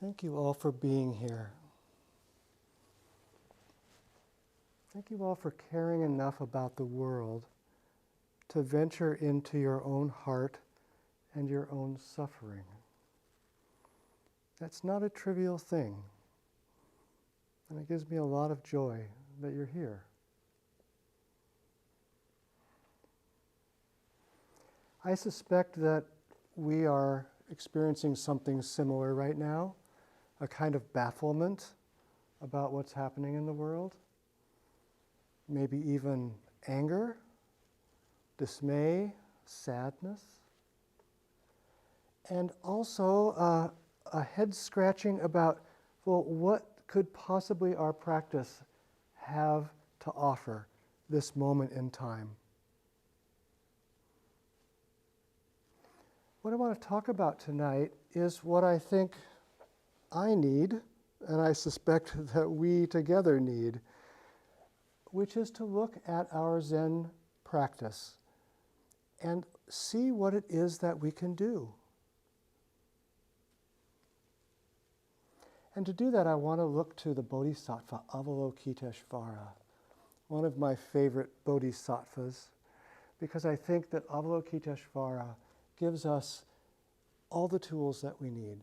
Thank you all for being here. Thank you all for caring enough about the world to venture into your own heart and your own suffering. That's not a trivial thing, and it gives me a lot of joy that you're here. I suspect that we are experiencing something similar right now, a kind of bafflement about what's happening in the world, maybe even anger, dismay, sadness, and also a head scratching about, well, what could possibly our practice have to offer this moment in time? What I want to talk about tonight is what I think I need, and I suspect that we together need, which is to look at our Zen practice and see what it is that we can do. And to do that, I want to look to the Bodhisattva Avalokiteshvara, one of my favorite bodhisattvas, because I think that Avalokiteshvara gives us all the tools that we need.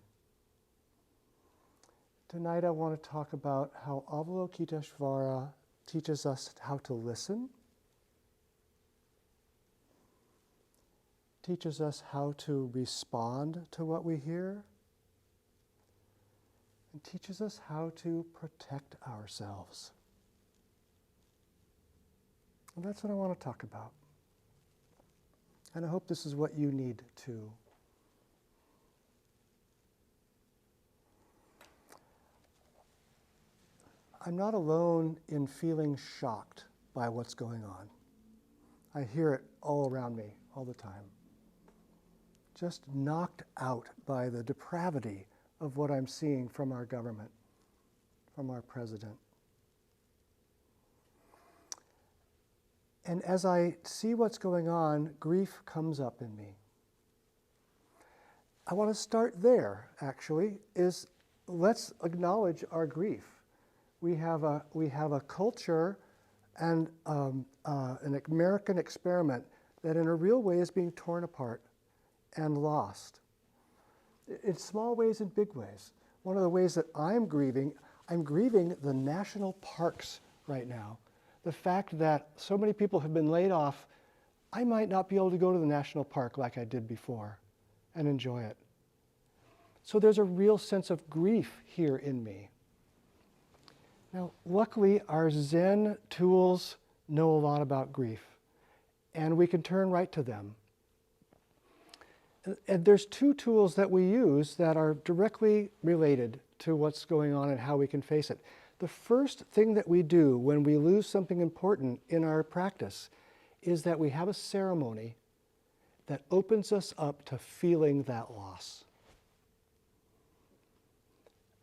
Tonight I want to talk about how Avalokiteshvara teaches us how to listen, teaches us how to respond to what we hear, and teaches us how to protect ourselves. And that's what I want to talk about. And I hope this is what you need too. I'm not alone in feeling shocked by what's going on. I hear it all around me all the time. Just knocked out by the depravity of what I'm seeing from our government, from our president. And as I see what's going on, grief comes up in me. I want to start there, actually, is let's acknowledge our grief. We have a culture and an American experiment that in a real way is being torn apart and lost. In small ways and big ways. One of the ways that I'm grieving the national parks right now. The fact that so many people have been laid off, I might not be able to go to the national park like I did before and enjoy it. So there's a real sense of grief here in me. Now, luckily, our Zen tools know a lot about grief, and we can turn right to them. And there's two tools that we use that are directly related to what's going on and how we can face it. The first thing that we do when we lose something important in our practice is that we have a ceremony that opens us up to feeling that loss.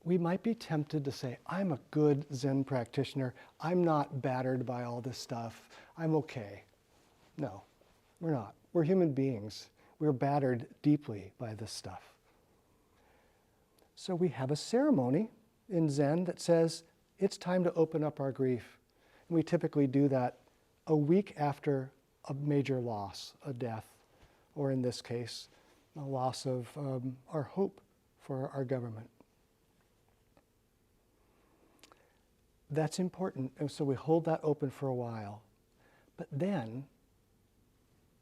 We might be tempted to say, I'm a good Zen practitioner. I'm not battered by all this stuff. I'm okay. No, we're not. We're human beings. We're battered deeply by this stuff. So we have a ceremony in Zen that says it's time to open up our grief. And we typically do that a week after a major loss, a death, or in this case, a loss of our hope for our government. That's important, and so we hold that open for a while. But then,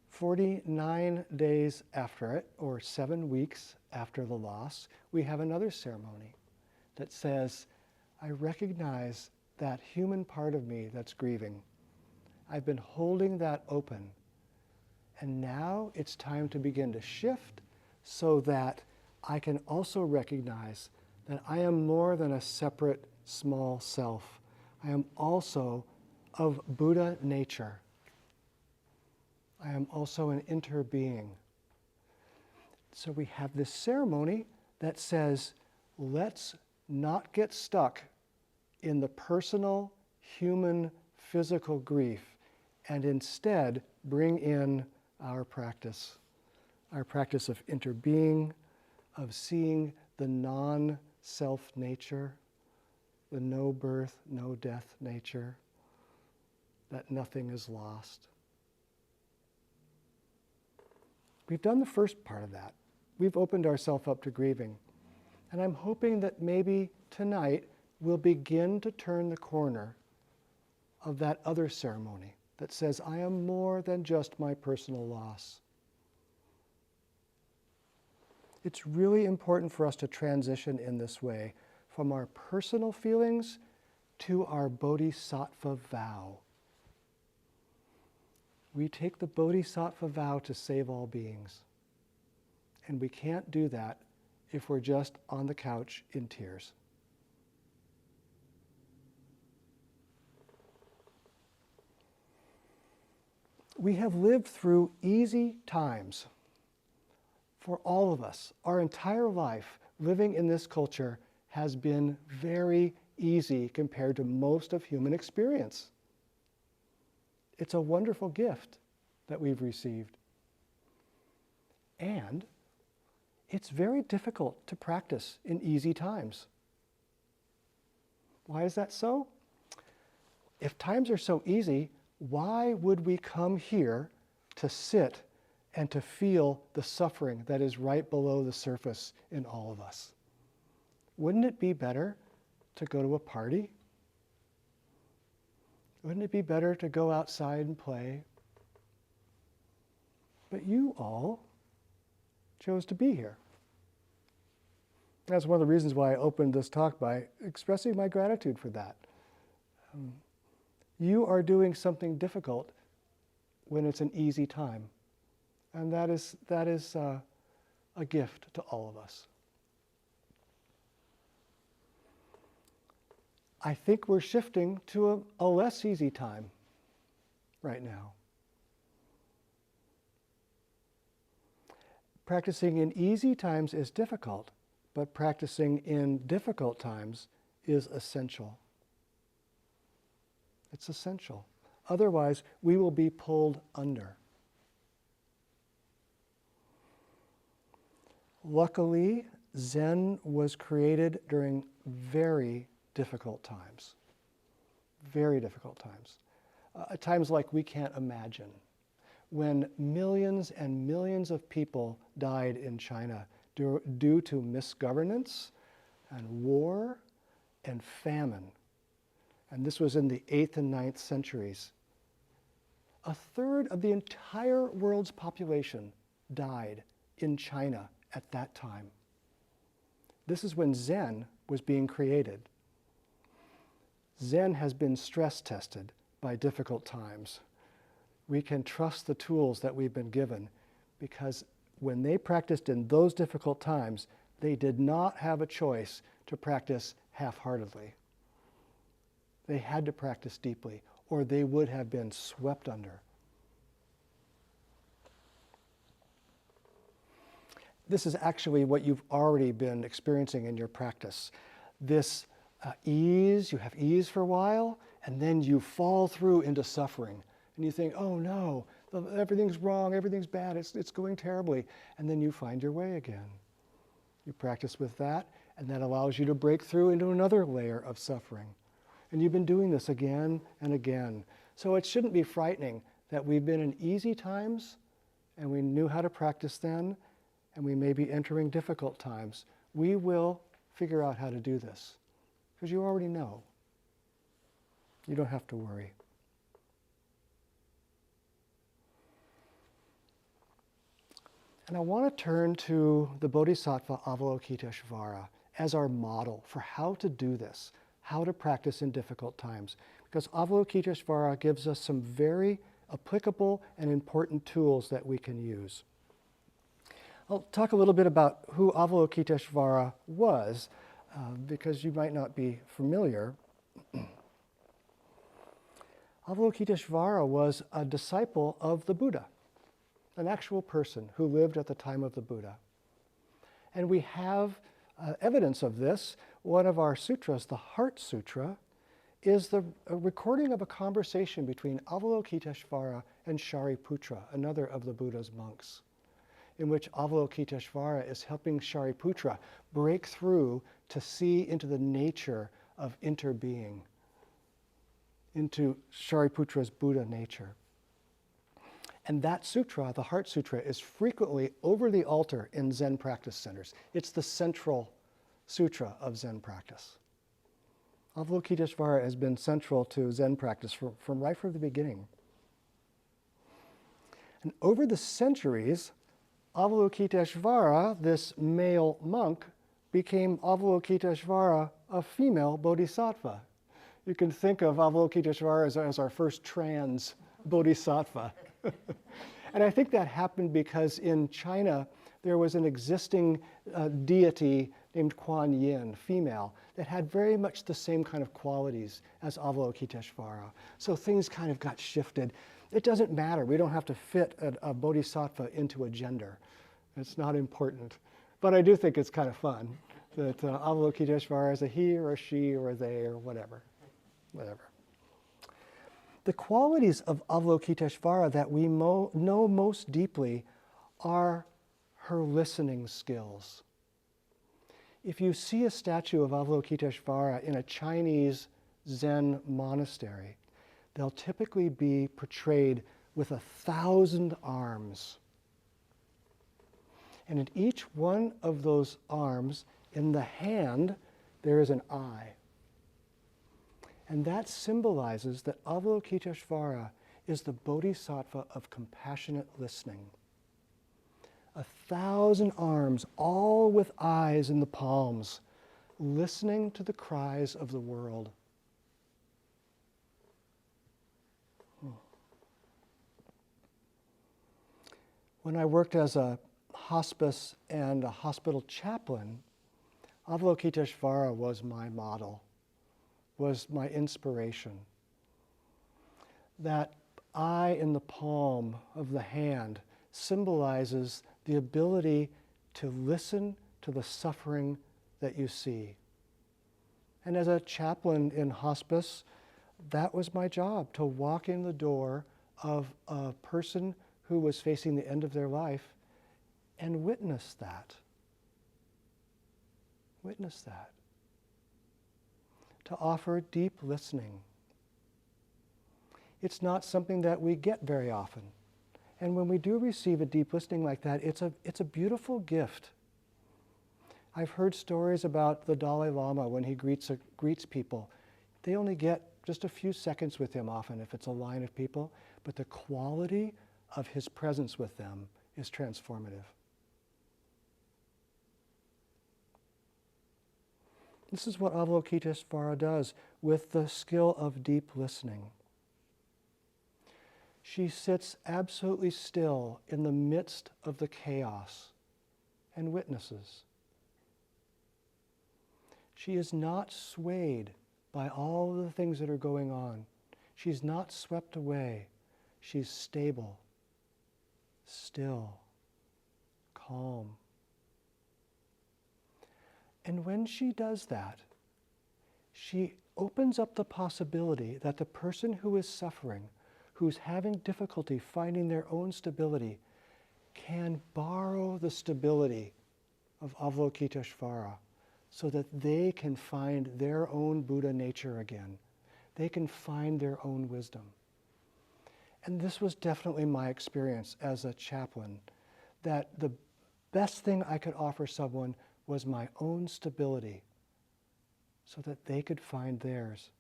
49 days after it, or 7 weeks after the loss, we have another ceremony that says, I recognize that human part of me that's grieving. I've been holding that open. And now it's time to begin to shift so that I can also recognize that I am more than a separate small self. I am also of Buddha nature. I am also an interbeing. So we have this ceremony that says, let's not get stuck in the personal, human, physical grief, and instead bring in our practice of interbeing, of seeing the self nature, the no birth, no death nature, that nothing is lost. We've done the first part of that. We've opened ourselves up to grieving. And I'm hoping that maybe tonight we'll begin to turn the corner of that other ceremony that says, I am more than just my personal loss. It's really important for us to transition in this way from our personal feelings to our Bodhisattva vow. We take the Bodhisattva vow to save all beings. And we can't do that if we're just on the couch in tears. We have lived through easy times for all of us. Our entire life living in this culture has been very easy compared to most of human experience. It's a wonderful gift that we've received. And it's very difficult to practice in easy times. Why is that so? If times are so easy, why would we come here to sit and to feel the suffering that is right below the surface in all of us? Wouldn't it be better to go to a party? Wouldn't it be better to go outside and play? But you all chose to be here. That's one of the reasons why I opened this talk by expressing my gratitude for that. You are doing something difficult when it's an easy time. And that is a gift to all of us. I think we're shifting to a less easy time right now. Practicing in easy times is difficult, but practicing in difficult times is essential. It's essential. Otherwise, we will be pulled under. Luckily, Zen was created during very difficult times. Very difficult times. Times like we can't imagine. When millions and millions of people died in China due to misgovernance and war and famine. And this was in the 8th and 9th centuries. A third of the entire world's population died in China at that time. This is when Zen was being created. Zen has been stress tested by difficult times. We can trust the tools that we've been given because when they practiced in those difficult times, they did not have a choice to practice half-heartedly. They had to practice deeply, or they would have been swept under. This is actually what you've already been experiencing in your practice. This ease, you have ease for a while, and then you fall through into suffering. And you think, oh no, everything's wrong, everything's bad, it's going terribly. And then you find your way again. You practice with that, and that allows you to break through into another layer of suffering. And you've been doing this again and again. So it shouldn't be frightening that we've been in easy times, and we knew how to practice then, and we may be entering difficult times. We will figure out how to do this, because you already know. You don't have to worry. And I want to turn to the Bodhisattva Avalokiteshvara as our model for how to do this, how to practice in difficult times. Because Avalokiteshvara gives us some very applicable and important tools that we can use. I'll talk a little bit about who Avalokiteshvara was, because you might not be familiar. Avalokiteshvara was a disciple of the Buddha, an actual person who lived at the time of the Buddha. And we have evidence of this. One of our sutras, the Heart Sutra, is a recording of a conversation between Avalokiteshvara and Shariputra, another of the Buddha's monks, in which Avalokiteshvara is helping Shariputra break through to see into the nature of interbeing, into Shariputra's Buddha nature. And that sutra, the Heart Sutra, is frequently over the altar in Zen practice centers. It's the central sutra of Zen practice. Avalokiteshvara has been central to Zen practice from right from the beginning. And over the centuries, Avalokiteshvara, this male monk, became Avalokiteshvara, a female bodhisattva. You can think of Avalokiteshvara as our first trans bodhisattva. And I think that happened because in China, there was an existing deity named Kuan Yin, female, that had very much the same kind of qualities as Avalokiteshvara. So things kind of got shifted. It doesn't matter. We don't have to fit a bodhisattva into a gender. It's not important. But I do think it's kind of fun that Avalokiteshvara is a he or a she or a they or whatever. The qualities of Avalokiteshvara that we know most deeply are her listening skills. If you see a statue of Avalokiteshvara in a Chinese Zen monastery, they'll typically be portrayed with 1,000 arms. And in each one of those arms, in the hand, there is an eye. And that symbolizes that Avalokiteshvara is the Bodhisattva of compassionate listening. 1,000 arms, all with eyes in the palms, listening to the cries of the world. When I worked as a hospice and a hospital chaplain, Avalokiteshvara was my model, was my inspiration. That eye in the palm of the hand symbolizes the ability to listen to the suffering that you see. And as a chaplain in hospice, that was my job, to walk in the door of a person who was facing the end of their life and witness that. Witness that. To offer deep listening. It's not something that we get very often. And when we do receive a deep listening like that, it's a beautiful gift. I've heard stories about the Dalai Lama when he greets people. They only get just a few seconds with him often if it's a line of people, but the quality of his presence with them is transformative. This is what Avalokiteshvara does with the skill of deep listening. She sits absolutely still in the midst of the chaos and witnesses. She is not swayed by all the things that are going on. She's not swept away. She's stable, still, calm. And when she does that, she opens up the possibility that the person who is suffering, who's having difficulty finding their own stability, can borrow the stability of Avalokiteshvara so that they can find their own Buddha nature again. They can find their own wisdom. And this was definitely my experience as a chaplain, that the best thing I could offer someone was my own stability so that they could find theirs.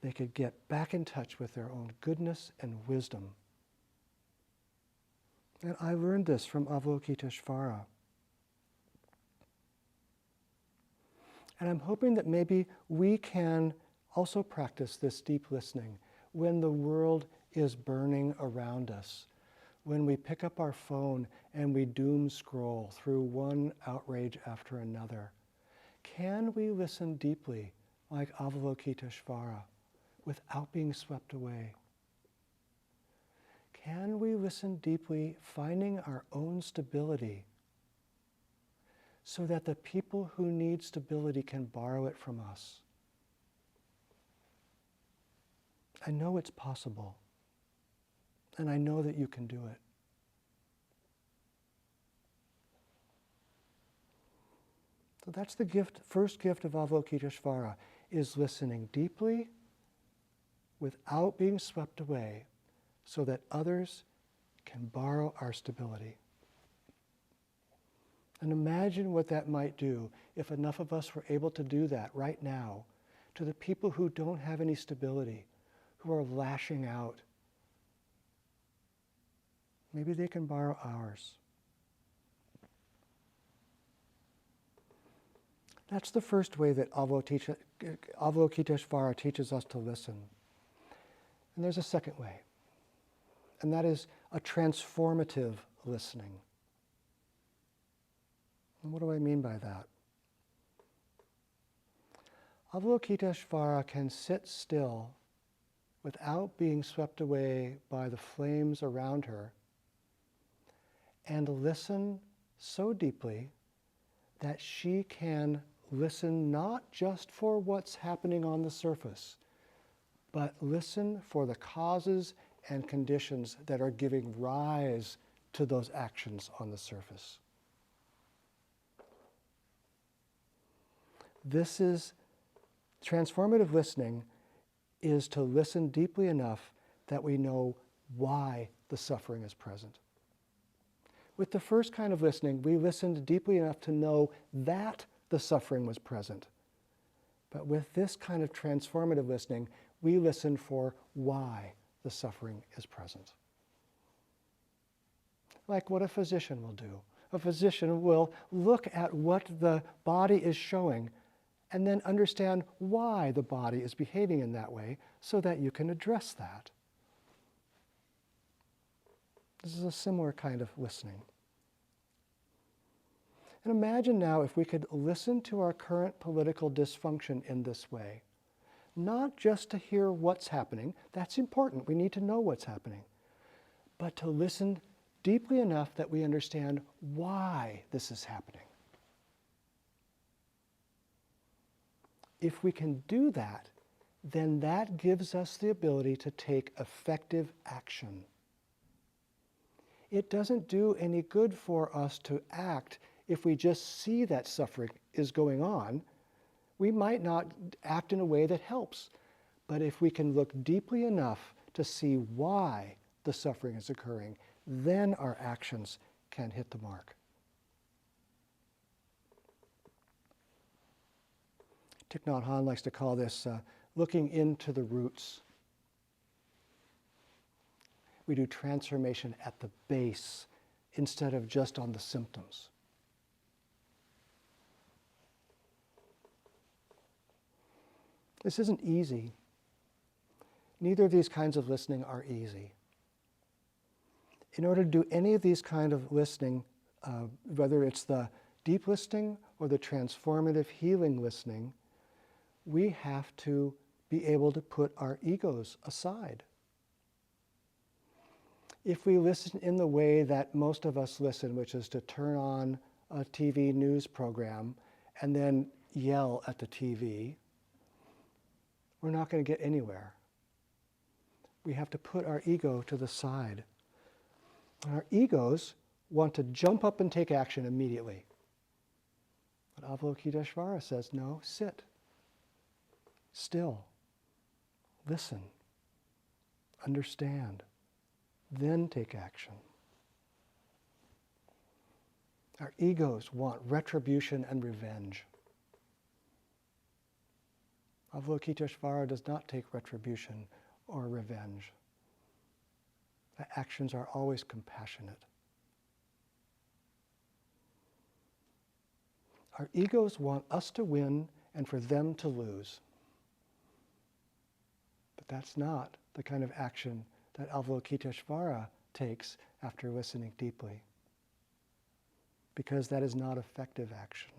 They could get back in touch with their own goodness and wisdom. And I learned this from Avalokiteshvara. And I'm hoping that maybe we can also practice this deep listening when the world is burning around us, when we pick up our phone and we doom scroll through one outrage after another. Can we listen deeply like Avalokiteshvara without being swept away? Can we listen deeply, finding our own stability so that the people who need stability can borrow it from us? I know it's possible, and I know that you can do it. So that's the gift, first gift of Avalokiteshvara, is listening deeply without being swept away so that others can borrow our stability. And imagine what that might do if enough of us were able to do that right now to the people who don't have any stability, who are lashing out. Maybe they can borrow ours. That's the first way that Avalokiteshvara teaches us to listen. And there's a second way, and that is a transformative listening. And what do I mean by that? Avalokiteshvara can sit still without being swept away by the flames around her and listen so deeply that she can listen not just for what's happening on the surface, but listen for the causes and conditions that are giving rise to those actions on the surface. This is transformative listening, is to listen deeply enough that we know why the suffering is present. With the first kind of listening, we listened deeply enough to know that the suffering was present. But with this kind of transformative listening, we listen for why the suffering is present. Like what a physician will do. A physician will look at what the body is showing and then understand why the body is behaving in that way so that you can address that. This is a similar kind of listening. And imagine now if we could listen to our current political dysfunction in this way. Not just to hear what's happening, that's important, we need to know what's happening, but to listen deeply enough that we understand why this is happening. If we can do that, then that gives us the ability to take effective action. It doesn't do any good for us to act if we just see that suffering is going on. We might not act in a way that helps, but if we can look deeply enough to see why the suffering is occurring, then our actions can hit the mark. Thich Nhat Hanh likes to call this looking into the roots. We do transformation at the base instead of just on the symptoms. This isn't easy. Neither of these kinds of listening are easy. In order to do any of these kind of listening, whether it's the deep listening or the transformative healing listening, we have to be able to put our egos aside. If we listen in the way that most of us listen, which is to turn on a TV news program and then yell at the TV, we're not going to get anywhere. We have to put our ego to the side. Our egos want to jump up and take action immediately. But Avalokiteshvara says, no, sit. Still. Listen. Understand. Then take action. Our egos want retribution and revenge. Avalokiteshvara does not take retribution or revenge. The actions are always compassionate. Our egos want us to win and for them to lose. But that's not the kind of action that Avalokiteshvara takes after listening deeply, because that is not effective action.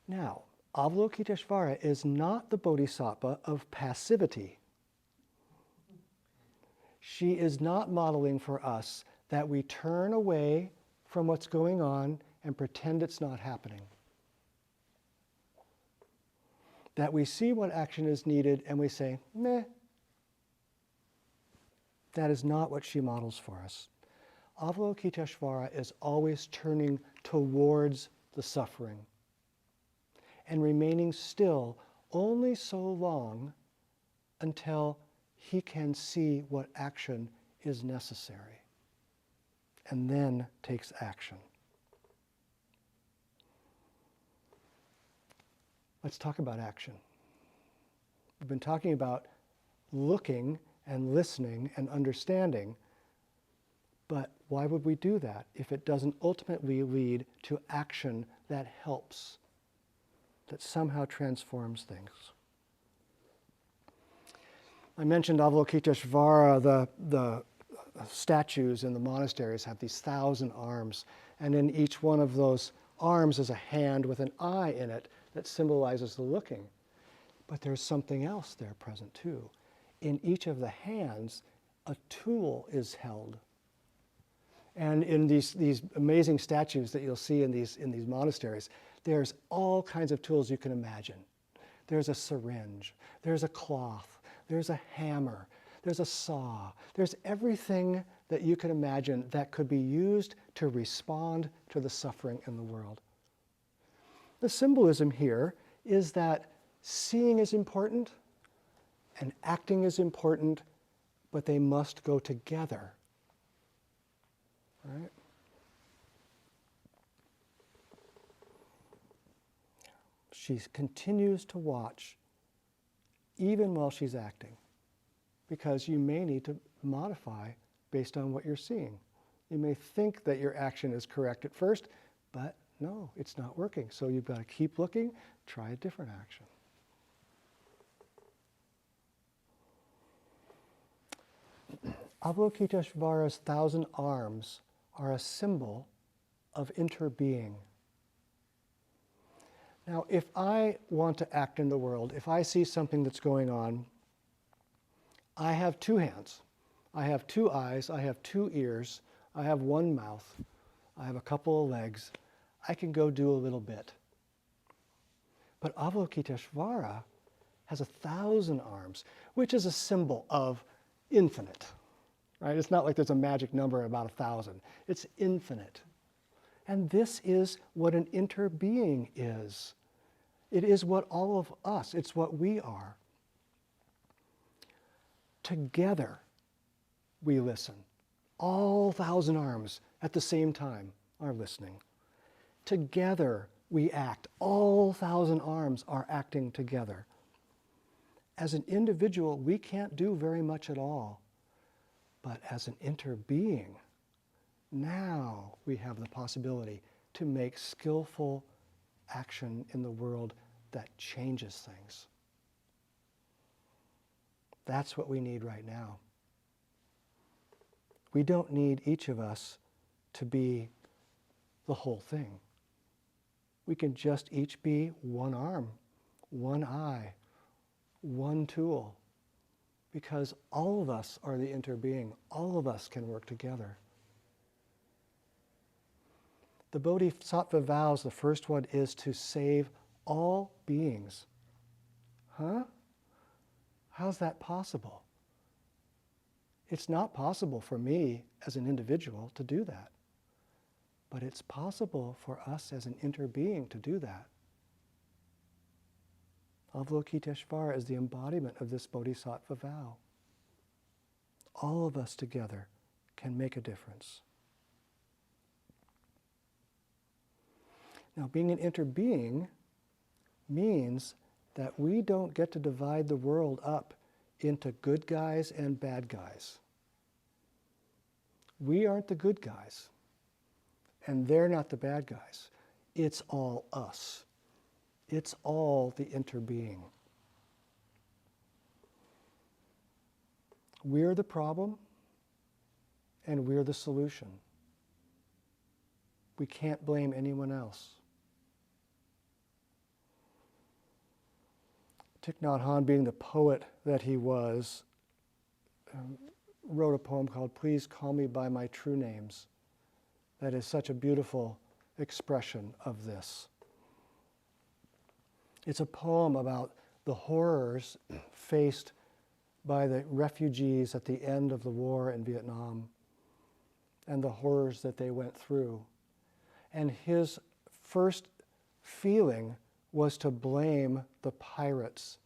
Now, Avalokiteshvara is not the Bodhisattva of passivity. She is not modeling for us that we turn away from what's going on and pretend it's not happening. That we see what action is needed and we say, meh. That is not what she models for us. Avalokiteshvara is always turning towards the suffering and remaining still only so long until he can see what action is necessary, and then takes action. Let's talk about action. We've been talking about looking and listening and understanding, but why would we do that if it doesn't ultimately lead to action that helps, that somehow transforms things? I mentioned Avalokiteshvara, the statues in the monasteries have these 1,000 arms, and in each one of those arms is a hand with an eye in it that symbolizes the looking. But there's something else there present too. In each of the hands, a tool is held. And in these amazing statues that you'll see in these monasteries, there's all kinds of tools you can imagine. There's a syringe, there's a cloth, there's a hammer, there's a saw, there's everything that you can imagine that could be used to respond to the suffering in the world. The symbolism here is that seeing is important and acting is important, but they must go together. Right? She continues to watch even while she's acting, because you may need to modify based on what you're seeing. You may think that your action is correct at first, but no, it's not working. So you've got to keep looking, try a different action. Avalokiteshvara's 1,000 arms are a symbol of interbeing. Now, if I want to act in the world, if I see something that's going on, I have 2 hands, I have 2 eyes, I have 2 ears, I have 1 mouth, I have a couple of legs. I can go do a little bit. But Avalokiteshvara has 1,000 arms, which is a symbol of infinite. Right? It's not like there's a magic number about 1,000. It's infinite. And this is what an interbeing is. It is what all of us, it's what we are. Together, we listen. All 1,000 arms at the same time are listening. Together, we act. All 1,000 arms are acting together. As an individual, we can't do very much at all. But as an interbeing, now we have the possibility to make skillful action in the world that changes things. That's what we need right now. We don't need each of us to be the whole thing. We can just each be 1 arm, 1 eye, 1 tool, because all of us are the interbeing. All of us can work together. The Bodhisattva vows, the first one is to save all beings. Huh? How's that possible? It's not possible for me as an individual to do that. But it's possible for us as an interbeing to do that. Avalokiteshvara is the embodiment of this Bodhisattva vow. All of us together can make a difference. Now, being an interbeing means that we don't get to divide the world up into good guys and bad guys. We aren't the good guys, and they're not the bad guys. It's all us. It's all the interbeing. We're the problem, and we're the solution. We can't blame anyone else. Thich Nhat Hanh, being the poet that he was, wrote a poem called "Please Call Me by My True Names." That is such a beautiful expression of this. It's a poem about the horrors faced by the refugees at the end of the war in Vietnam. and the horrors that they went through. And his first feeling was to blame the pirates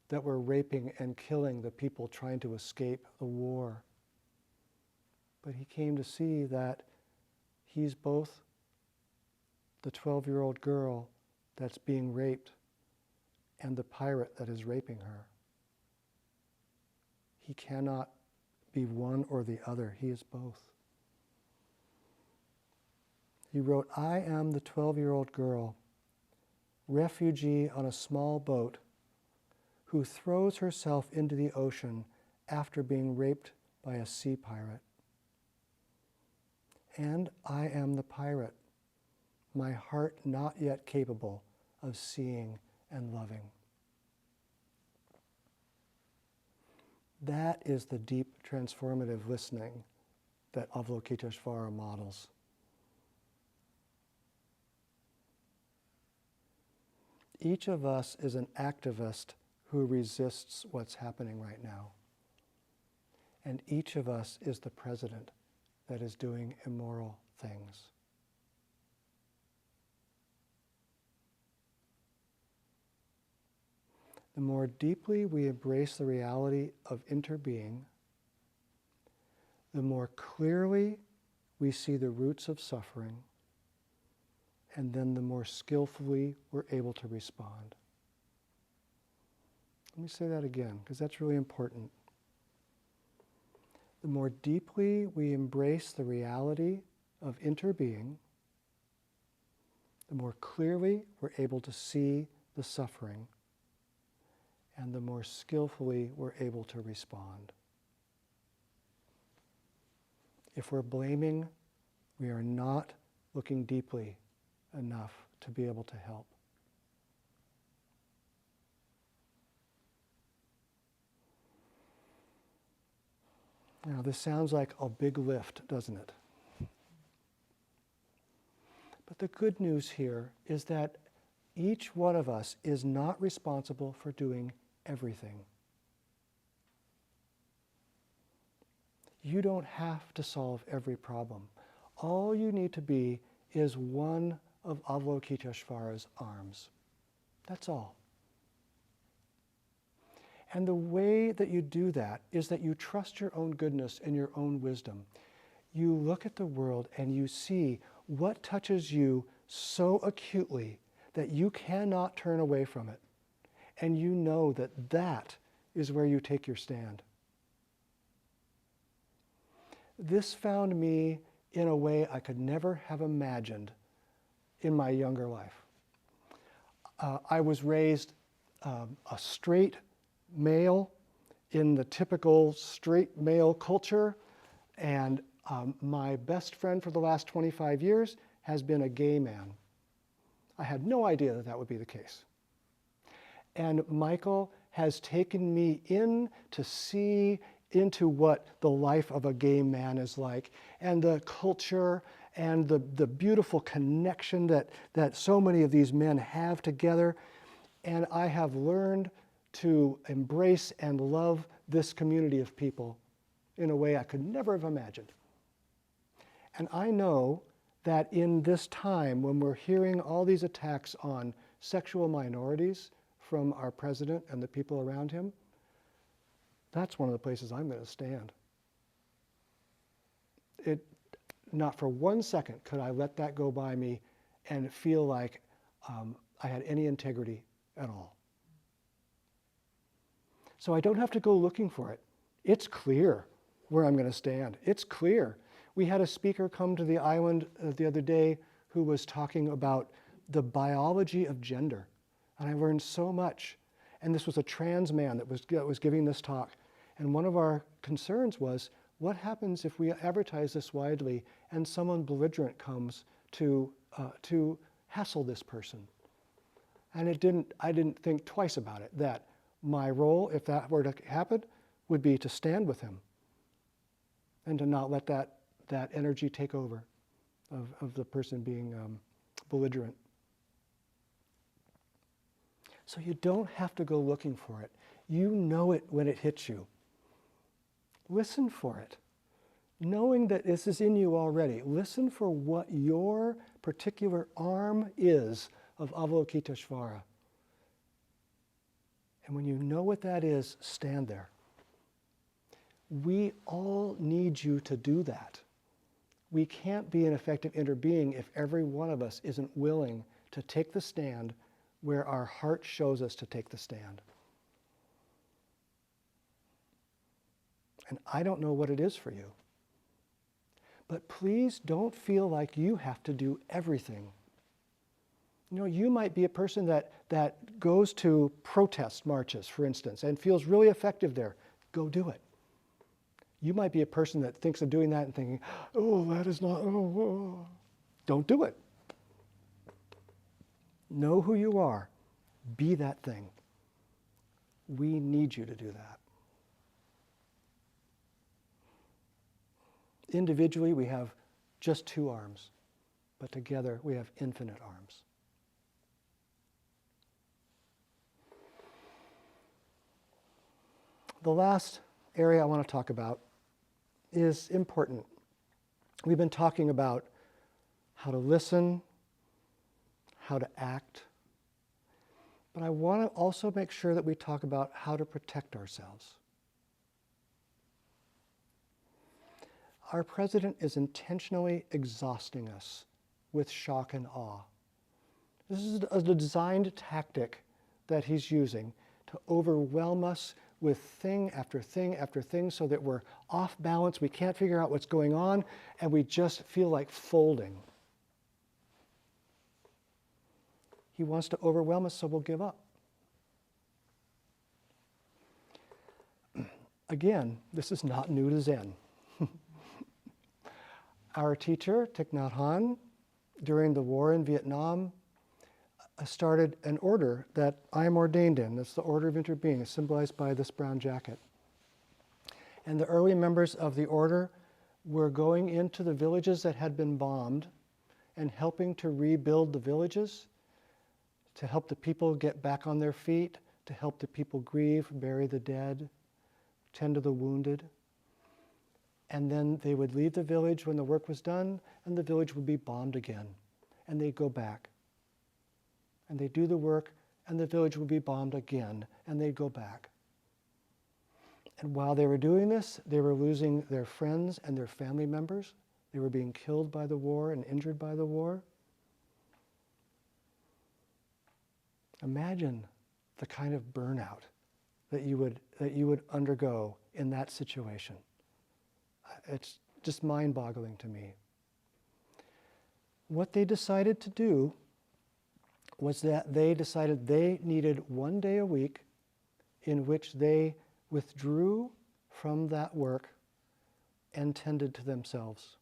that were raping and killing the people trying to escape the war. But he came to see that he's both the 12-year-old girl that's being raped and the pirate that is raping her. He cannot be one or the other. He is both. He wrote, "I am the 12-year-old girl, refugee on a small boat, who throws herself into the ocean after being raped by a sea pirate. And I am the pirate, my heart not yet capable of seeing and loving." That is the deep transformative listening that Avalokiteshvara models. Each of us is an activist who resists what's happening right now. And each of us is the president that is doing immoral things. The more deeply we embrace the reality of interbeing, the more clearly we see the roots of suffering, and then the more skillfully we're able to respond. Let me say that again, because that's really important. The more deeply we embrace the reality of interbeing, the more clearly we're able to see the suffering, and the more skillfully we're able to respond. If we're blaming, we are not looking deeply enough to be able to help. Now, this sounds like a big lift, doesn't it? But the good news here is that each one of us is not responsible for doing everything. You don't have to solve every problem. All you need to be is one of Avalokiteshvara's arms. That's all. And the way that you do that is that you trust your own goodness and your own wisdom. You look at the world and you see what touches you so acutely that you cannot turn away from it. And you know that that is where you take your stand. This found me in a way I could never have imagined in my younger life. I was raised a straight male in the typical straight male culture, and my best friend for the last 25 years has been a gay man. I had no idea that that would be the case. And Michael has taken me in to see into what the life of a gay man is like, and the culture, and the beautiful connection that so many of these men have together. And I have learned to embrace and love this community of people in a way I could never have imagined. And I know that in this time when we're hearing all these attacks on sexual minorities from our president and the people around him, that's one of the places I'm going to stand. Not for 1 second could I let that go by me and feel like I had any integrity at all. So I don't have to go looking for it. It's clear where I'm going to stand. It's clear. We had a speaker come to the island the other day who was talking about the biology of gender. And I learned so much. And this was a trans man that was giving this talk. And one of our concerns was, what happens if we advertise this widely and someone belligerent comes to hassle this person? And I didn't think twice about it, that my role, if that were to happen, would be to stand with him and to not let that energy take over of the person being belligerent. So you don't have to go looking for it. You know it when it hits you. Listen for it. knowing that this is in you already. Listen for what your particular arm is of Avalokiteshvara. And when you know what that is, stand there. We all need you to do that. We can't be an effective interbeing if every one of us isn't willing to take the stand where our heart shows us to take the stand. And I don't know what it is for you. But please don't feel like you have to do everything. You know, you might be a person that goes to protest marches, for instance, and feels really effective there. Go do it. You might be a person that thinks of doing that and thinking, oh, that is not, oh. Don't do it. Know who you are. Be that thing. We need you to do that. Individually, we have just 2 arms, but together we have infinite arms. The last area I want to talk about is important. We've been talking about how to listen, how to act, but I want to also make sure that we talk about how to protect ourselves. Our president is intentionally exhausting us with shock and awe. This is a designed tactic that he's using to overwhelm us with thing after thing after thing so that we're off balance, we can't figure out what's going on, and we just feel like folding. He wants to overwhelm us so we'll give up. Again, this is not new to Zen. Our teacher, Thich Nhat Hanh, during the war in Vietnam, started an order that I am ordained in. It's the Order of Interbeing, symbolized by this brown jacket. And the early members of the order were going into the villages that had been bombed and helping to rebuild the villages, to help the people get back on their feet, to help the people grieve, bury the dead, tend to the wounded. And then they would leave the village when the work was done, and the village would be bombed again. And they'd go back. And they'd do the work, and the village would be bombed again, and they'd go back. And while they were doing this, they were losing their friends and their family members. They were being killed by the war and injured by the war. Imagine the kind of burnout that you would undergo in that situation. It's just mind-boggling to me. What they decided to do was that they decided they needed 1 day a week in which they withdrew from that work and tended to themselves,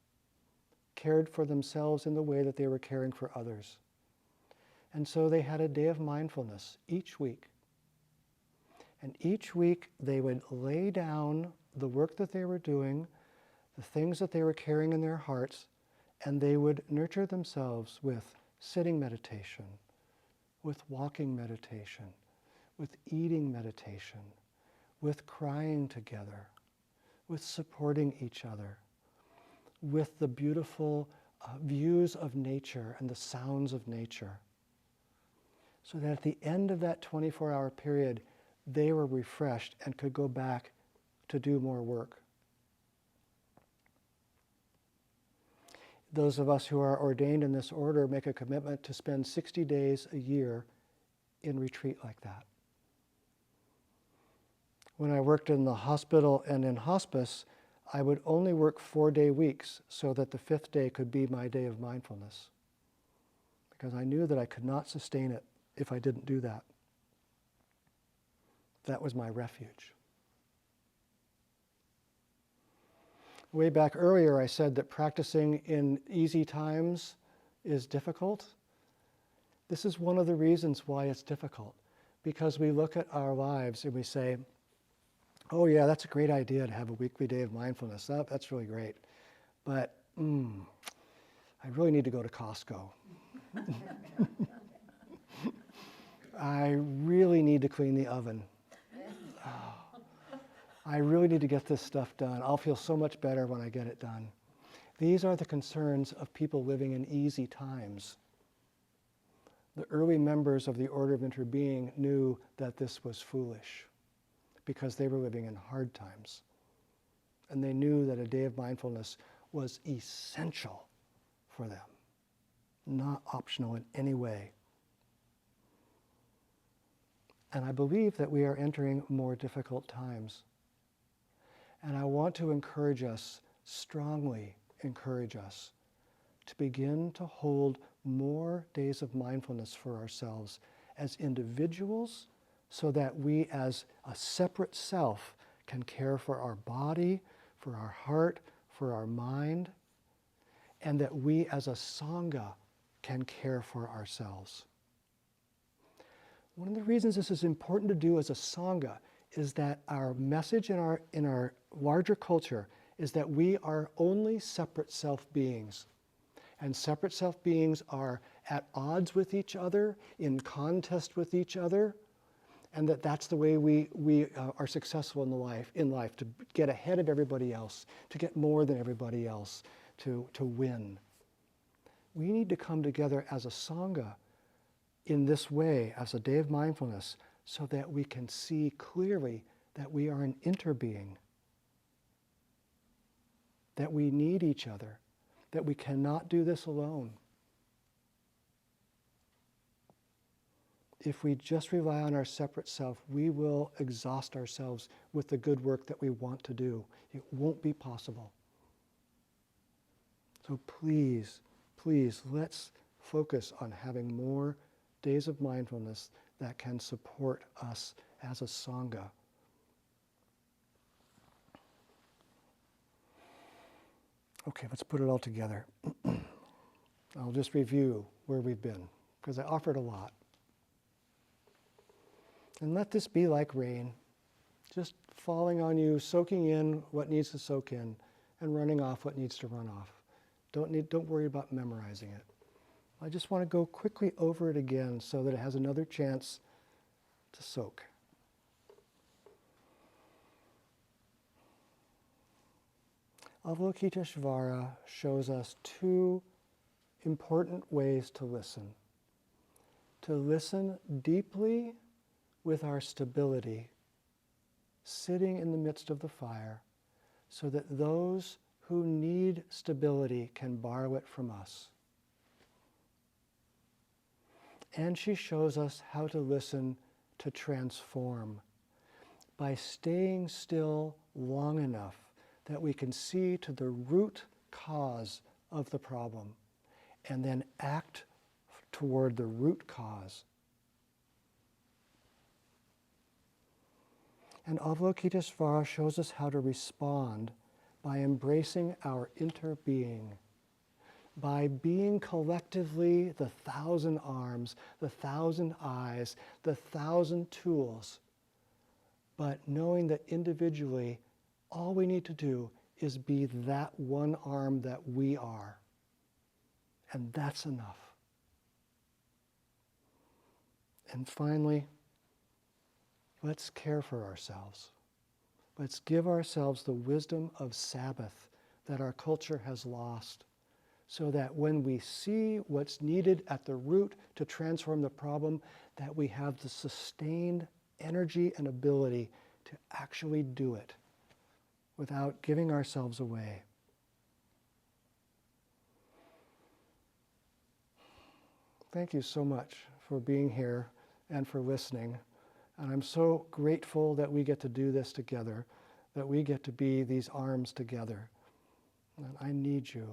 cared for themselves in the way that they were caring for others. And so they had a day of mindfulness each week. And each week they would lay down the work that they were doing, the things that they were carrying in their hearts, and they would nurture themselves with sitting meditation, with walking meditation, with eating meditation, with crying together, with supporting each other, with the beautiful views of nature and the sounds of nature. So that at the end of that 24-hour period, they were refreshed and could go back to do more work. Those of us who are ordained in this order make a commitment to spend 60 days a year in retreat like that. When I worked in the hospital and in hospice, I would only work 4-day weeks so that the 5th day could be my day of mindfulness, because I knew that I could not sustain it if I didn't do that. That was my refuge. Way back earlier, I said that practicing in easy times is difficult. This is one of the reasons why it's difficult, because we look at our lives and we say, oh yeah, that's a great idea to have a weekly day of mindfulness. That's really great. But I really need to go to Costco. I really need to clean the oven. I really need to get this stuff done. I'll feel so much better when I get it done. These are the concerns of people living in easy times. The early members of the Order of Interbeing knew that this was foolish because they were living in hard times. And they knew that a day of mindfulness was essential for them, not optional in any way. And I believe that we are entering more difficult times. And I want to encourage us, strongly encourage us, to begin to hold more days of mindfulness for ourselves as individuals, so that we as a separate self can care for our body, for our heart, for our mind, and that we as a Sangha can care for ourselves. One of the reasons this is important to do as a Sangha is that our message in our larger culture is that we are only separate self-beings. And separate self-beings are at odds with each other, in contest with each other, and that's the way we are successful in life, to get ahead of everybody else, to get more than everybody else, to win. We need to come together as a Sangha in this way, as a day of mindfulness, so that we can see clearly that we are an interbeing, that we need each other, that we cannot do this alone. If we just rely on our separate self, we will exhaust ourselves with the good work that we want to do. It won't be possible. So please, please, let's focus on having more days of mindfulness that can support us as a Sangha. Okay, let's put it all together. I'll just review where we've been, because I offered a lot. And let this be like rain, just falling on you, soaking in what needs to soak in, and running off what needs to run off. Don't worry about memorizing it. I just want to go quickly over it again so that it has another chance to soak. Avalokiteshvara shows us two important ways to listen. To listen deeply with our stability, sitting in the midst of the fire, so that those who need stability can borrow it from us. And she shows us how to listen to transform by staying still long enough that we can see to the root cause of the problem and then act toward the root cause. And Avalokiteshvara shows us how to respond by embracing our interbeing, by being collectively the 1,000 arms, the 1,000 eyes, the 1,000 tools, but knowing that individually, all we need to do is be that one arm that we are. And that's enough. And finally, let's care for ourselves. Let's give ourselves the wisdom of Sabbath that our culture has lost, so that when we see what's needed at the root to transform the problem, that we have the sustained energy and ability to actually do it without giving ourselves away. Thank you so much for being here and for listening. And I'm so grateful that we get to do this together, that we get to be these arms together. And I need you.